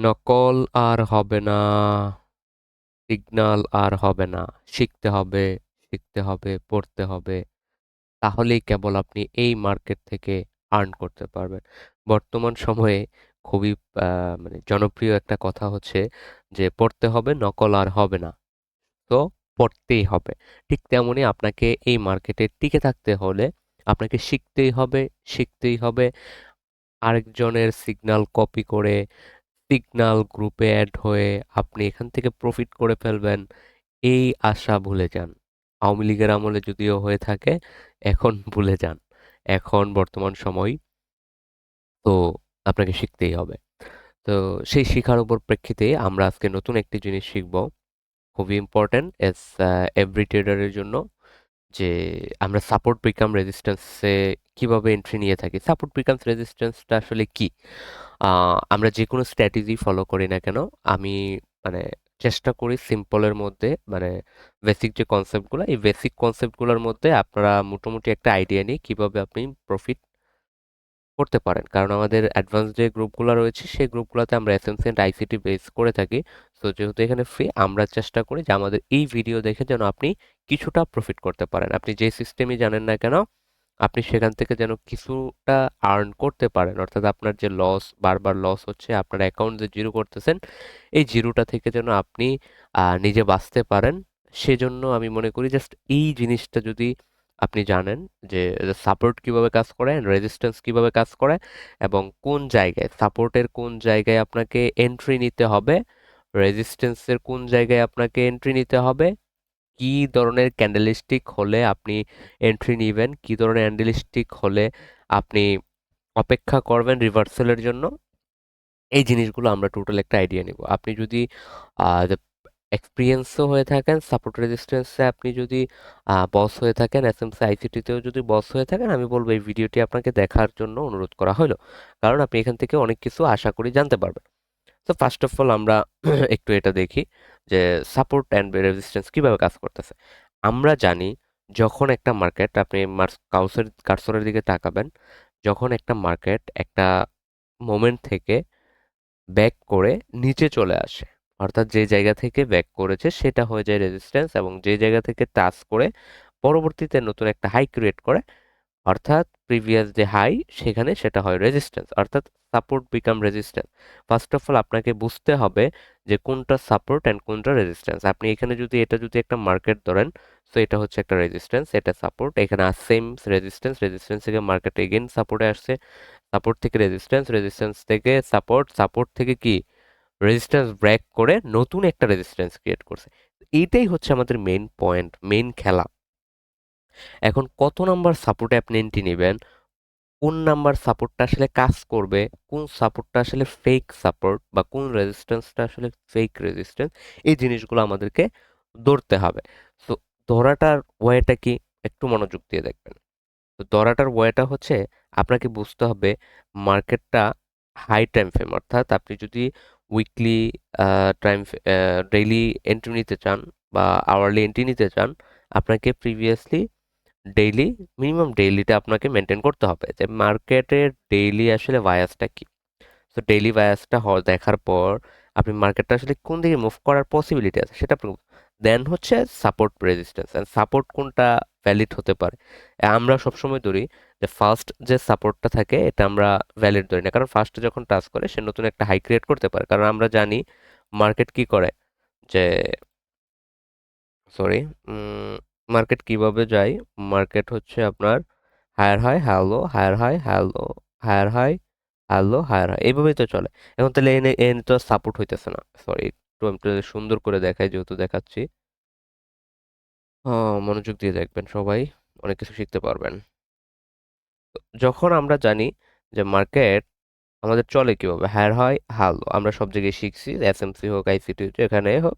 নকল আর হবে না, সিগন্যাল আর হবে না। শিখতে হবে, শিখতে হবে, পড়তে হবে। তাহলেই কেবল আপনি এই মার্কেট থেকে আর্ন করতে পারবেন। বর্তমান সময়ে খুবই মানে জনপ্রিয় একটা কথা হচ্ছে যে পড়তে হবে, নকল আর হবে না। তো পড়তেই হবে। ঠিক তেমনি আপনাকে এই মার্কেটে টিকে থাকতে হলে আপনাকে শিখতেই হবে, শিখতেই হবে। আরেকজনের সিগন্যাল কপি করে সিগন্যাল গ্রুপে অ্যাড হয়ে আপনি এখান থেকে প্রফিট করে ফেলবেন, এই আশা ভুলে যান। আওয়ামী লীগের আমলে যদিও হয়ে থাকে, এখন ভুলে যান। এখন বর্তমান সময়, তো আপনাকে শিখতেই হবে। তো সেই শিখার উপর প্রেক্ষিতে আমরা আজকে নতুন একটি জিনিস শিখব, খুবই ইম্পর্ট্যান্ট এস এভরি ট্রেডারের জন্য, যে আমরা সাপোর্ট বিকাম রেজিস্ট্যান্সে কিভাবে এন্ট্রি নিয়ে থাকি। সাপোর্ট বিকামস রেজিস্ট্যান্সটা আসলে কি? আমরা যে কোনো স্ট্র্যাটেজি ফলো করি না কেন, আমি মানে চেষ্টা করি সিম্পলের মধ্যে, মানে বেসিক যে কনসেপ্টগুলো, এই বেসিক কনসেপ্টগুলোর মধ্যে আপনারা মোটামুটি একটা আইডিয়া নিয়ে কিভাবে আপনি প্রফিট করতে পারেন। কারণ আমাদের অ্যাডভান্স যে গ্রুপগুলো রয়েছে সেই গ্রুপগুলোতে আমরা এসএমসি এন্ড আইসিটি বেস করে থাকি। সো যেহেতু এখানে ফ্রি, আমরা চেষ্টা করি যে আমাদের এই ভিডিও দেখে যেন আপনি কিছুটা প্রফিট করতে পারেন। আপনি যে সিস্টেমই জানেন না কেন, আপনি সেখান থেকে যেন কিছুটা আর্ন করতে পারেন। অর্থাৎ আপনার যে লস, বারবার লস হচ্ছে, আপনার অ্যাকাউন্ট যে জিরো করতেছেন, এই জিরোটা থেকে যেন আপনি নিজে বাঁচতে পারেন। সেজন্য আমি মনে করি জাস্ট এই জিনিসটা যদি আপনি জানেন যে সাপোর্ট কিভাবে কাজ করে, রেজিস্ট্যান্স কিভাবে কাজ করে, এবং কোন জায়গায় সাপোর্টের কোন জায়গায় আপনাকে এন্ট্রি নিতে হবে, রেজিস্ট্যান্সের কোন জায়গায় আপনাকে এন্ট্রি নিতে হবে, কি ধরনের ক্যান্ডেলস্টিক হলে আপনি এন্ট্রি নেবেন, কি ধরনের ক্যান্ডেলস্টিক হলে আপনি অপেক্ষা করবেন রিভার্সালের জন্য, এই জিনিসগুলো আমরা টোটাল একটা আইডিয়া নিব। আপনি যদি এক্সপিরিয়েন্সও হয়ে থাকেন সাপোর্ট রেজিস্ট্যান্সে, আপনি যদি বস হয়ে থাকেন এসএমসি আইসিটিতেও যদি বস হয়ে থাকেন, আমি বলবো এই ভিডিওটি আপনাকে দেখার জন্য অনুরোধ করা হলো। কারণ আপনি এখান থেকে অনেক কিছু আশা করি জানতে পারবেন। তো ফার্স্ট অফ অল আমরা একটু এটা দেখি যে সাপোর্ট অ্যান্ড রেজিস্ট্যান্স কিভাবে কাজ করতেছে। আমরা জানি যখন একটা মার্কেট, আপনি কার্সরের দিকে তাকাবেন, যখন একটা মার্কেট একটা মোমেন্ট থেকে ব্যাক করে নিচে চলে আসে, অর্থাৎ যে জায়গা থেকে ব্যাক করেছে সেটা হয়ে যায় রেজিস্ট্যান্স, এবং যে জায়গা থেকে টাচ করে পরবর্তীতে নতুন একটা হাই ক্রিয়েট করে, অর্থাৎ প্রিভিয়াস যে হাই সেখানে সেটা হয় রেজিস্ট্যান্স, অর্থাৎ support become resistance. First of all আপনাকে বুঝতে হবে যে কোনটা সাপোর্ট অ্যান্ড কোনটা রেজিস্ট্যান্স। আপনি এখানে যদি এটা যদি একটা মার্কেট ধরেন, তো এটা হচ্ছে একটা রেজিস্ট্যান্স, এটা সাপোর্ট, এখানে সেম রেজিস্ট্যান্স, রেজিস্ট্যান্স থেকে মার্কেট এগেইন সাপোর্টে আসছে, সাপোর্ট থেকে রেজিস্ট্যান্স, রেজিস্ট্যান্স থেকে সাপোর্ট, সাপোর্ট থেকে কি রেজিস্ট্যান্স ব্রেক করে নতুন একটা রেজিস্ট্যান্স ক্রিয়েট করছে। এইটাই হচ্ছে আমাদের মেইন পয়েন্ট, মেইন খেলা। এখন কত নাম্বার সাপোর্টে আপনি এন্ট্রি নেবেন, কোন নাম্বার সাপোর্টটা আসলে কাজ করবে, কোন সাপোর্টটা আসলে ফেক সাপোর্ট, বা কোন রেজিস্ট্যান্সটা আসলে ফেক রেজিস্ট্যান্স, এই জিনিসগুলো আমাদেরকে ধরতে হবে। তো ধরাটার ওয়েটা কি, একটু মনোযোগ দিয়ে দেখবেন। তো ধরাটার ওয়েটা হচ্ছে আপনাকে বুঝতে হবে মার্কেটটা হাই টাইম ফ্রেম, অর্থাৎ আপনি যদি উইকলি টাইম, ডেইলি এন্ট্রি নিতে চান বা আওয়ারলি এন্ট্রি নিতে চান, আপনাকে প্রিভিয়াসলি ডেইলি, মিনিমাম ডেইলিটা আপনাকে মেনটেন করতে হবে যে মার্কেটের ডেইলি আসলে বায়াসটা কি। তো ডেইলি বায়াসটা দেখার পর আপনি মার্কেটটা আসলে কোন দিকে মুভ করার পসিবিলিটি আছে সেটা আপনি, দেন হচ্ছে সাপোর্ট রেজিস্ট্যান্স, অ্যান্ড সাপোর্ট কোনটা ভ্যালিড হতে পারে। আমরা সবসময় ধরি যে ফার্স্ট যে সাপোর্টটা থাকে এটা আমরা ভ্যালিড ধরি না, কারণ ফার্স্টে যখন টাচ করে সে নতুন একটা হাই ক্রিয়েট করতে পারে। কারণ আমরা জানি মার্কেট কি করে, যে সরি, মার্কেট কিভাবে যায়, মার্কেট হচ্ছে আপনার higher hi hello, higher hi hello, higher hi hello, higher hi, এইভাবেই তো চলে। এখন তাহলে এনে এনে তো সাপোর্ট হইতেছে না। সরি, একটু আমি একটু সুন্দর করে দেখাই, যেহেতু দেখাচ্ছি। মনোযোগ দিয়ে দেখবেন সবাই, অনেক কিছু শিখতে পারবেন। যখন আমরা জানি যে মার্কেট আমাদের চলে কিভাবে, হায়ার হাই হ্যালো, আমরা সব জায়গায় শিখছি, এসএমসি হোক আইসিটি হোক যেখানে হোক,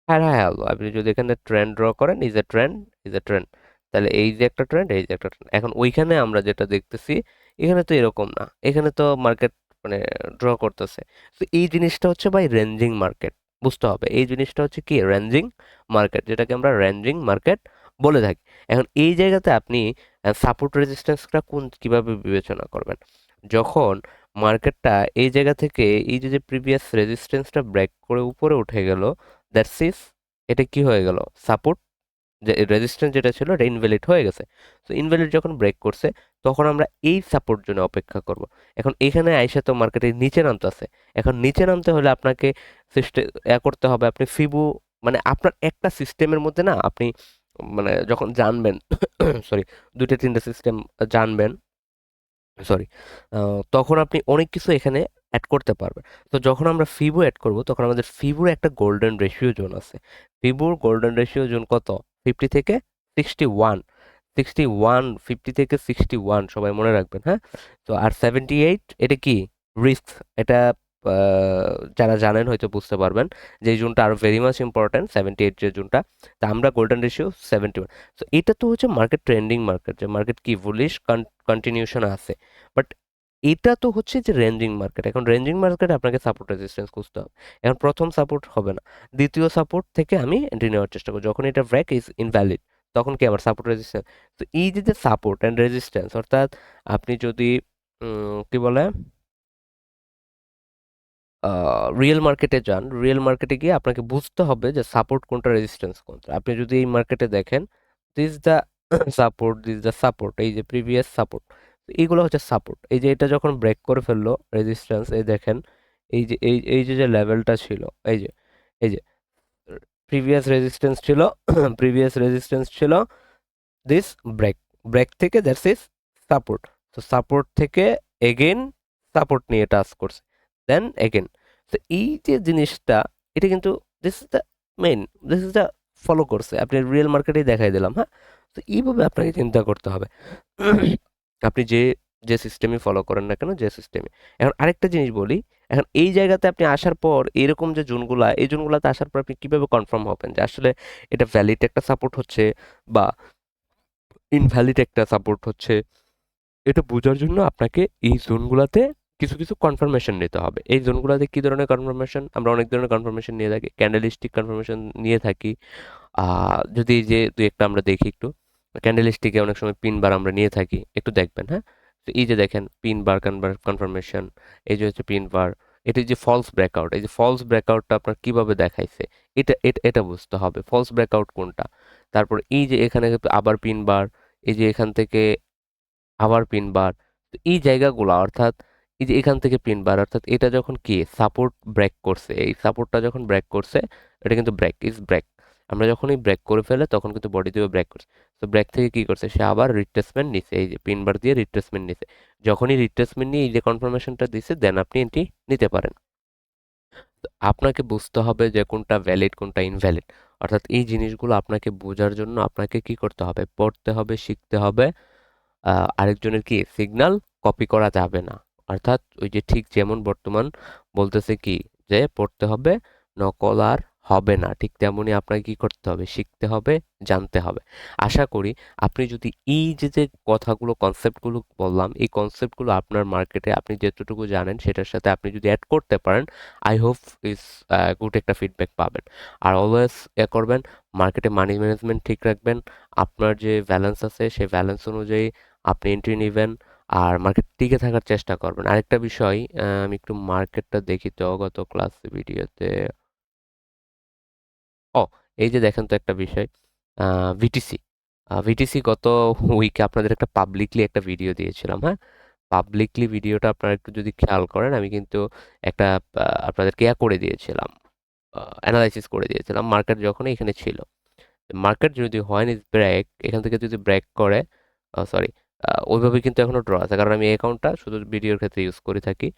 হ্যাঁ হ্যাঁ হ্যালো। আপনি যদি এখানে ট্রেন্ড ড্র করেন, is a trend, is a trend, তাহলে এই যে একটা ট্রেন্ড, এই যে একটা ট্রেন্ড। এখন ওইখানে আমরা যেটা দেখতেছি, এখানে তো এরকম না, এখানে তো মার্কেট মানে ড্র করতেছে। তো এই জিনিসটা হচ্ছে ভাই রেঞ্জিং মার্কেট, বুঝতে হবে এই জিনিসটা হচ্ছে কি রেঞ্জিং মার্কেট, যেটাকে আমরা রেঞ্জিং মার্কেট বলে থাকি। এখন এই জায়গাতে আপনি সাপোর্ট রেজিস্ট্যান্সটা কোন কিভাবে বিবেচনা করবেন, যখন মার্কেটটা এই জায়গা থেকে এই যে প্রিভিয়াস রেজিস্ট্যান্সটা ব্রেক করে উপরে উঠে গেল, দ্যাটস ইজ এটা কি হয়ে গেল, সাপোর্ট। যে রেজিস্ট্যান্স যেটা ছিল এটা ইনভ্যালিড হয়ে গেছে। তো ইনভ্যালিড যখন ব্রেক করছে তখন আমরা এই সাপোর্ট জন্য অপেক্ষা করব। এখন এখানে আইসা তো মার্কেটের নিচে নামতেছে। এখন নিচে নামতে হলে আপনাকে সিস্টেম করতে হবে, আপনি ফিবু মানে আপনার একটা সিস্টেমের মধ্যে না আপনি মানে যখন জানবেন সরি, দুইটা তিনটা সিস্টেম জানবেন, সরি, তখন আপনি অনেক কিছু এখানে অ্যাড করতে পারবেন। তো যখন আমরা ফিবো অ্যাড করব তখন আমাদের ফিবোর একটা গোল্ডেন রেশিও জোন আছে। ফিবোর গোল্ডেন রেশিও জোন কত? 50 থেকে 61। 61, 50 থেকে 61 সবাই মনে রাখবেন, হ্যাঁ। তো আর 78 এটা কি রিস্ক, এটা যারা জানেন হয়তো বুঝতে পারবেন যে এই জোনটা আরো ভেরি মাচ ইম্পর্টেন্ট, 78 যে জোনটা। তা আমরা গোল্ডেন রেশিও 71। তো এটা তো হচ্ছে মার্কেট ট্রেন্ডিং মার্কেট, যে মার্কেট কি বুলিশ কন্টিনিউশন আছে। বাট এটা তো হচ্ছে যে রেঞ্জিং মার্কেট। এখন রেঞ্জিং মার্কেটে আপনাকে সাপোর্ট রেজিস্ট্যান্স খুঁজতে হবে। এখন প্রথম সাপোর্ট হবে না, দ্বিতীয় সাপোর্ট থেকে আমি এন্ট্রি নেওয়ার চেষ্টা করব। যখন এটা ব্রেক ইজ ইনভ্যালিড তখন কি আমার সাপোর্ট রেজিস্ট্যান্স। তো এই যে সাপোর্ট অ্যান্ড রেজিস্ট্যান্স, অর্থাৎ আপনি যদি কি বলে রিয়েল মার্কেটে যান, রিয়েল মার্কেটে গিয়ে আপনাকে বুঝতে হবে যে সাপোর্ট কোনটা রেজিস্ট্যান্স কোনটা। আপনি যদি এই মার্কেটে দেখেন, this the support, this the support, এই যে প্রিভিয়াস সাপোর্ট, এইগুলো হচ্ছে সাপোর্ট। এই যে এটা যখন ব্রেক করে ফেললো রেজিস্ট্যান্স, এই দেখেন এই যে যে লেভেলটা ছিল, এই যে প্রিভিয়াস রেজিস্ট্যান্স ছিল প্রিভিয়াস রেজিস্ট্যান্স ছিল দিস ব্রেক, ব্রেক থেকে দ্যাটস ইজ সাপোর্ট। তো সাপোর্ট থেকে এগেন সাপোর্ট নিয়ে টাচ করছে, দেন এগেন। তো এই যে জিনিসটা, এটা কিন্তু this is the main, this is the follow করছে, আপনি রিয়েল মার্কেটেই দেখাই দিলাম, হ্যাঁ। তো এইভাবে আপনাকে চিন্তা করতে হবে আপনি যে যে সিস্টেমে ফলো করেন না কেন, যে সিস্টেমে। এখন আরেকটা জিনিস বলি, এখন এই জায়গাতে আপনি আসার পর এরকম যে জোনগুলা, এই জোনগুলাতে আসার পর আপনি কিভাবে কনফার্ম হবেন যে আসলে এটা ভ্যালিড একটা সাপোর্ট হচ্ছে বা ইনভ্যালিড একটা সাপোর্ট হচ্ছে। এটা বোঝার জন্য আপনাকে এই জোনগুলোতে কিছু কিছু কনফার্মেশন নিতে হবে। এই জোনগুলোতে কি ধরনের কনফার্মেশন? আমরা অনেক ধরনের কনফার্মেশন নিয়ে থাকি, ক্যান্ডেলিস্টিক কনফার্মেশন নিয়ে থাকি। যদি এই যে দুই একটা আমরা দেখি একটু, ক্যান্ডেলিস্টিকে অনেক সময় পিন বার আমরা নিয়ে থাকি, একটু দেখবেন, হ্যাঁ। তো এই যে দেখেন পিন বার কনফার্মেশন, এই যে হচ্ছে পিন বার, এটা যে ফলস ব্রেকআউট, এই যে ফলস ব্রেকআউটটা আপনার কিভাবে দেখাইছে, এটা এটা এটা বুঝতে হবে ফলস ব্রেকআউট কোনটা। তারপর এই যে এখানে আবার পিন বার, এই যে এখান থেকে আবার পিন বার। তো এই জায়গাগুলো অর্থাৎ এই যে এখান থেকে পিন বার, অর্থাৎ এটা যখন কি সাপোর্ট ব্রেক করছে, এই সাপোর্টটা যখন ব্রেক করছে, এটা কিন্তু ব্রেক ইজ ব্রেক। আমরা যখনই ব্রেক করে ফেলে তখন কিন্তু বডি দিয়ে ব্রেক করছে। তো ব্রেক থেকে কি করছে, সে আবার রিট্রেসমেন্ট নিছে, এই যে পিন বার দিয়ে রিট্রেসমেন্ট নিছে। যখনই রিট্রেসমেন্ট নিয়ে এই যে কনফার্মেশনটা দিছে, দেন আপনি এন্ট্রি নিতে পারেন। তো আপনাকে বুঝতে হবে যে কোনটা ভ্যালিড কোনটা ইনভ্যালিড। অর্থাৎ এই জিনিসগুলো আপনাকে বোঝার জন্য আপনাকে কি করতে হবে, পড়তে হবে, শিখতে হবে। আরেকজনের কি সিগন্যাল কপি করা যাবে না। অর্থাৎ ওই যে ঠিক যেমন বর্তমান বলতেছে কি যে পড়তে হবে, নকল আর হবে না, ঠিক তেমনই আপনাকে কি করতে হবে, শিখতে হবে, জানতে হবে। আশা করি আপনি যদি এই যে কথাগুলো কনসেপ্টগুলো বললাম, এই কনসেপ্টগুলো আপনার মার্কেটে আপনি যতটুকু জানেন সেটার সাথে আপনি যদি অ্যাড করতে পারেন, আই হোপ ইস গুড একটা ফিডব্যাক পাবেন। আর অলওয়েজ করবেন, মার্কেটে মানি ম্যানেজমেন্ট ঠিক রাখবেন। আপনার যে ব্যালেন্স আছে সেই ব্যালেন্স অনুযায়ী আপনি এন্ট্রি নেবেন আর মার্কেট টিকে থাকার চেষ্টা করবেন। আরেকটা বিষয়, আমি একটু মার্কেটটা দেখি তো গত ক্লাস ভিডিওতে। ও, এই যে দেখেন তো একটা বিষয়, ভিটিসি। ভিটিসি গত উইকে আপনাদের একটা পাবলিকলি একটা ভিডিও দিয়েছিলাম, হ্যাঁ। পাবলিকলি ভিডিওটা আপনারা একটু যদি খেয়াল করেন, আমি কিন্তু একটা আপনাদেরকে করে দিয়েছিলাম, অ্যানালাইসিস করে দিয়েছিলাম মার্কেট যখন এখানে ছিল। মার্কেট যদি হয় ইজ ব্রেক, এখান থেকে যদি ব্রেক করে, সরি, ওইভাবে কিন্তু এখনো ড্র আছে, কারণ আমি এই অ্যাকাউন্টটা শুধু ভিডিওর ক্ষেত্রে ইউজ করে থাকি।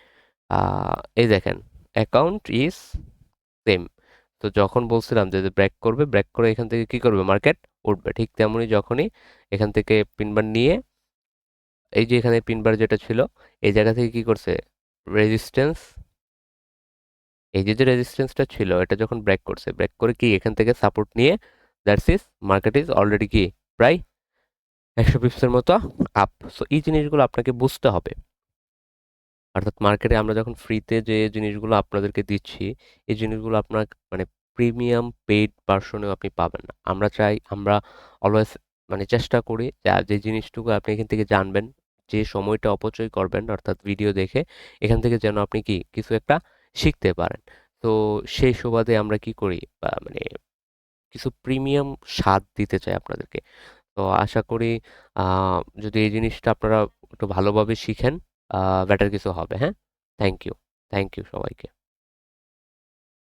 এই দেখেন অ্যাকাউন্ট ইজ সেম। তো যখন বলছিলাম যে ব্রেক করবে, ব্রেক করে এখান থেকে কি করবে, মার্কেট উঠবে, ঠিক তেমনই যখনই এখান থেকে পিনবার নিয়ে এই যে এখানে পিনবার যেটা ছিল এই জায়গা থেকে কি করছে, রেজিস্ট্যান্স, এই যে রেজিস্ট্যান্সটা ছিল এটা যখন ব্রেক করছে, ব্রেক করে কি এখান থেকে সাপোর্ট নিয়ে, that's is market is already কি প্রায় 100 পিপসের মতো আপ। সো এই জিনিসগুলো আপনাকে বুঝতে হবে। অর্থাৎ মার্কেটে আমরা যখন ফ্রিতে যে জিনিসগুলো আপনাদেরকে দিচ্ছি, এই জিনিসগুলো আপনার মানে প্রিমিয়াম পেইড ভার্সনেও আপনি পাবেন না। আমরা চাই, আমরা অলওয়েজ মানে চেষ্টা করি যে যে জিনিসটুকু আপনি এখান থেকে জানবেন, যে সময়টা অপচয় করবেন অর্থাৎ ভিডিও দেখে এখান থেকে যেন আপনি কি কিছু একটা শিখতে পারেন। তো সেই সুবাদে আমরা কি করি মানে কিছু প্রিমিয়াম স্বাদ দিতে চাই আপনাদেরকে। তো আশা করি যদি এই জিনিসটা আপনারা একটু ভালোভাবে শিখেন বেটার কিছু হবে, হ্যাঁ? Thank you. থ্যাংক ইউ সবাইকে।